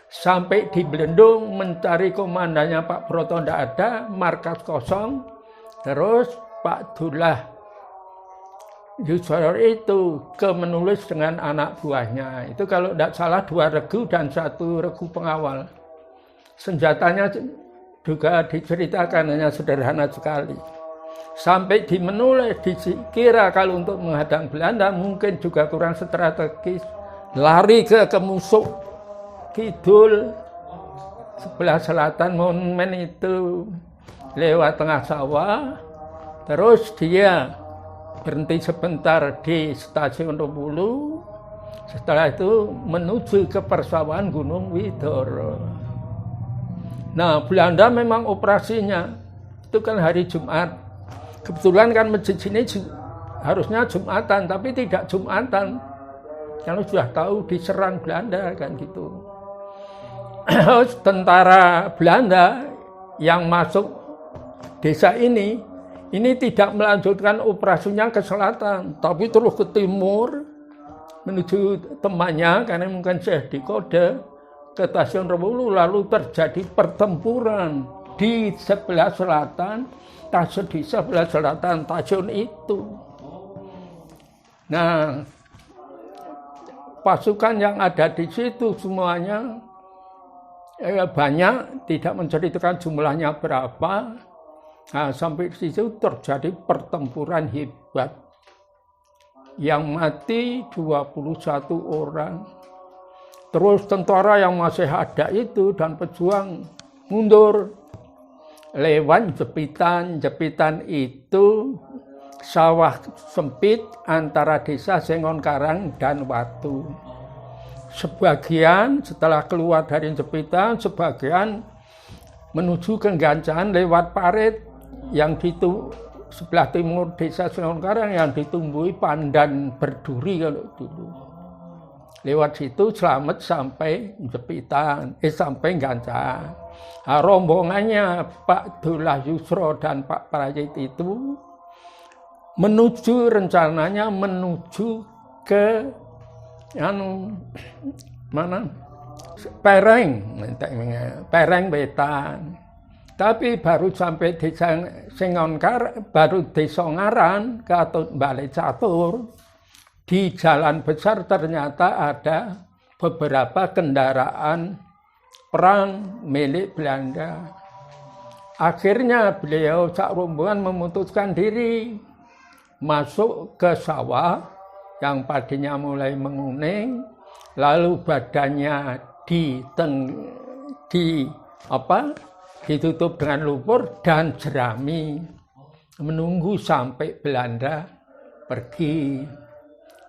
S2: Sampai di Blendung mencari komandannya Pak Broto tidak ada, markas kosong. Terus Pak Dullah Yusro itu menulis dengan anak buahnya. Itu kalau tidak salah 2 regu dan 1 regu pengawal. Senjatanya juga diceritakan hanya sederhana sekali. Sampai menulis dikira kalau untuk menghadang Belanda mungkin juga kurang strategis. Lari ke musuh kidul sebelah selatan monumen itu. lewat tengah sawah, terus dia berhenti sebentar di stasiun Rembulu. Setelah itu menuju ke persawahan Gunung Widoro. Nah, Belanda memang operasinya itu kan hari Jumat. Kebetulan kan masjid sini harusnya Jumatan, tapi tidak Jumatan. Kalau sudah tahu diserang Belanda kan gitu. Tentara Belanda yang masuk desa ini tidak melanjutkan operasinya ke selatan, tapi terus ke timur menuju temannya karena mungkin sudah dikode ke stasiun Rembulu, lalu terjadi pertempuran di sebelah selatan, stasiun itu. Nah, pasukan yang ada di situ semuanya banyak, tidak menceritakan jumlahnya berapa. Nah, sampai di situ terjadi pertempuran hebat. Yang mati 21 orang. Terus tentara yang masih ada itu dan pejuang mundur lewat jepitan. Jepitan itu sawah sempit antara desa Sengonkarang dan Watu. Sebagian setelah keluar dari jepitan, sebagian menuju ke Gancaan lewat parit yang sebelah timur desa Sengonkarang yang ditumbuhi pandan berduri kalau dulu. Lewat situ selamat sampai jepitan, sampai Gancaan. Nah, rombongannya Pak Dullah Yusro dan Pak Prayit itu rencananya menuju ke Pereng Wetan. Tapi baru sampai desa Sengonkarang, baru desa Ngaran ke Balai Catur, di jalan besar ternyata ada beberapa kendaraan perang milik Belanda. Akhirnya beliau sak rombongan memutuskan diri masuk ke sawah yang padinya mulai menguning, lalu badannya ditutup dengan lumpur dan jerami, menunggu sampai Belanda pergi.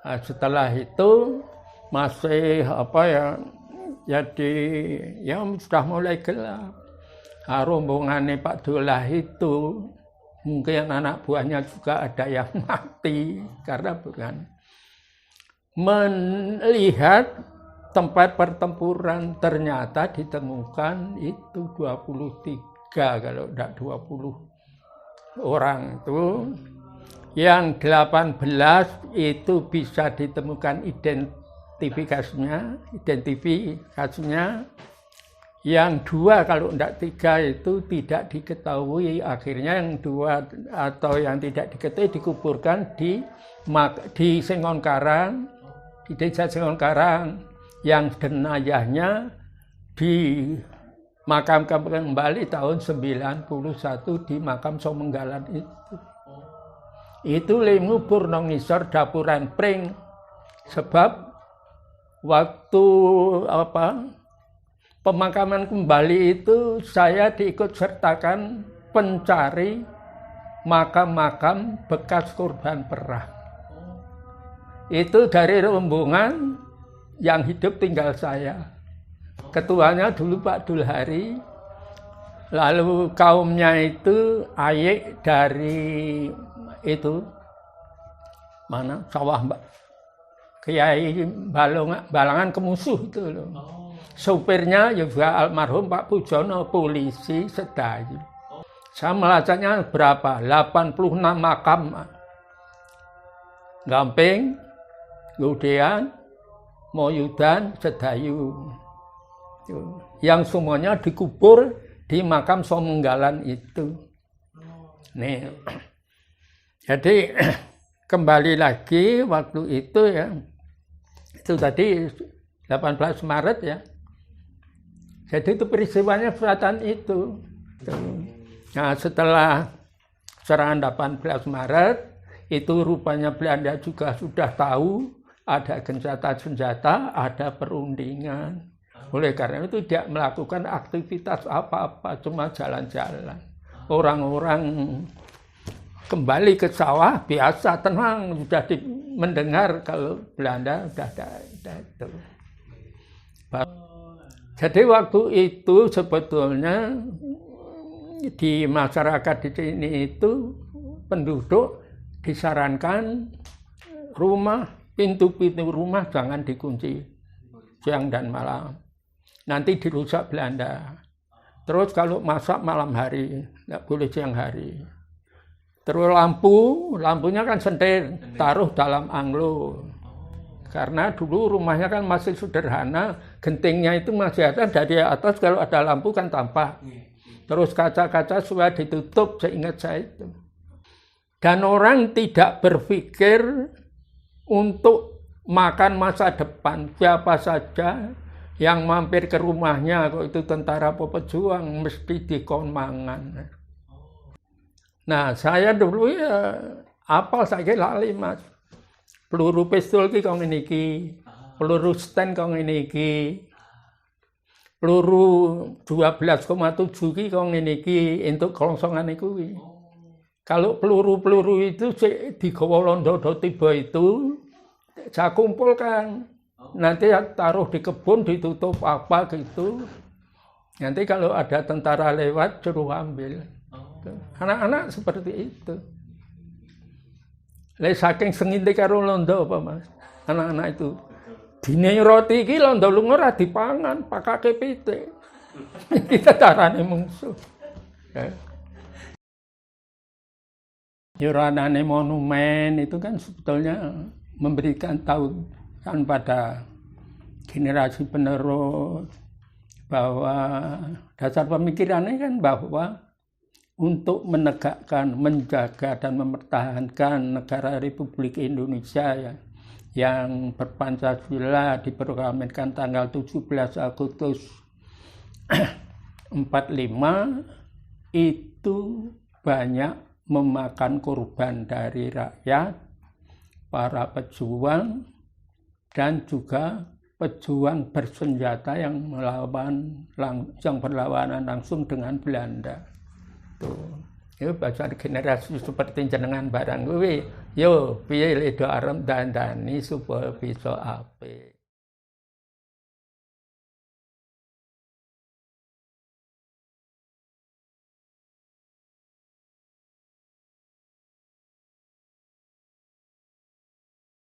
S2: Nah, setelah itu masih sudah mulai gelap. Nah, rombongannya Pak Dullah itu mungkin anak buahnya juga ada yang mati karena bukan melihat tempat pertempuran. Ternyata ditemukan itu 23 kalau tidak 20 orang itu. Yang 18 itu bisa ditemukan identifikasinya. Yang 2 kalau tidak 3 itu tidak diketahui. Akhirnya yang 2 atau yang tidak diketahui dikuburkan di Sengonkarang, di desa Sengonkarang, yang jenazahnya dimakamkan kembali tahun 91 di makam Somenggalan itu. Itu ngubur nang ngisor dapuran pring. Sebab waktu pemakaman kembali itu saya diikut sertakan pencari makam-makam bekas korban perang. Itu dari rombongan yang hidup tinggal saya. Ketuanya dulu Pak Dulhari. Lalu kaumnya itu Ayek dari sawah Kiai Balangan Kemusuh itu loh. Supirnya juga almarhum Pak Pujono, polisi Sedayu. Saya melacaknya berapa? 86 makam. Gamping, Gudean, Moyudan, Sedayu. Yang semuanya dikubur di makam Somenggalan itu. Nih. Jadi kembali lagi waktu itu ya. Itu tadi 18 Maret ya. Jadi itu peristiwanya selatan itu. Nah, setelah serangan 18 Maret itu rupanya Belanda juga sudah tahu ada senjata-senjata, ada perundingan. Oleh karena itu tidak melakukan aktivitas apa-apa, cuma jalan-jalan. orang-orang kembali ke sawah biasa, tenang, sudah mendengar kalau Belanda sudah itu. Jadi waktu itu sebetulnya di masyarakat di sini itu penduduk disarankan pintu-pintu rumah jangan dikunci siang dan malam. Nanti dirusak Belanda. Terus kalau masak malam hari, nggak boleh siang hari. Terus lampunya kan sentir, taruh dalam anglo. Karena dulu rumahnya kan masih sederhana, gentingnya itu masih ada, dari atas kalau ada lampu kan tampak. Terus kaca-kaca sudah ditutup, seingat saya itu. Dan orang tidak berpikir untuk makan masa depan. Siapa saja yang mampir ke rumahnya, kok itu tentara apa pejuang, mesti dikon mangan. Nah, saya dulu ya, apal saya lali mas. Peluru pistol ki kok ngene iki, peluru stand kok ngene iki, peluru 12,7 ki kok ngene iki entuk kelongsongane kuwi. Kalau peluru-peluru itu digawa londo tiba itu saya kumpulkan. Nanti taruh di kebun, ditutup apa gitu. Nanti kalau ada tentara lewat suruh ambil. Anak-anak seperti itu. Lek saking sengite karo londo apa mas, anak-anak itu dine roti iki londo lunga ora dipangan, pakake pitik. Kita carane mungsuh. Yuranane monumen itu kan sebetulnya memberikan tahu kan pada generasi penerus bahwa dasar pemikirannya kan bahwa untuk menegakkan, menjaga dan mempertahankan negara Republik Indonesia yang berpancasila diproklamirkan tanggal 17 Agustus 45 itu banyak memakan korban dari rakyat, para pejuang dan juga pejuang bersenjata yang berlawanan langsung dengan Belanda. Yo belajar generasi seperti jenengan barang kuwi yo piye le do arep dandani supaya bisa apik.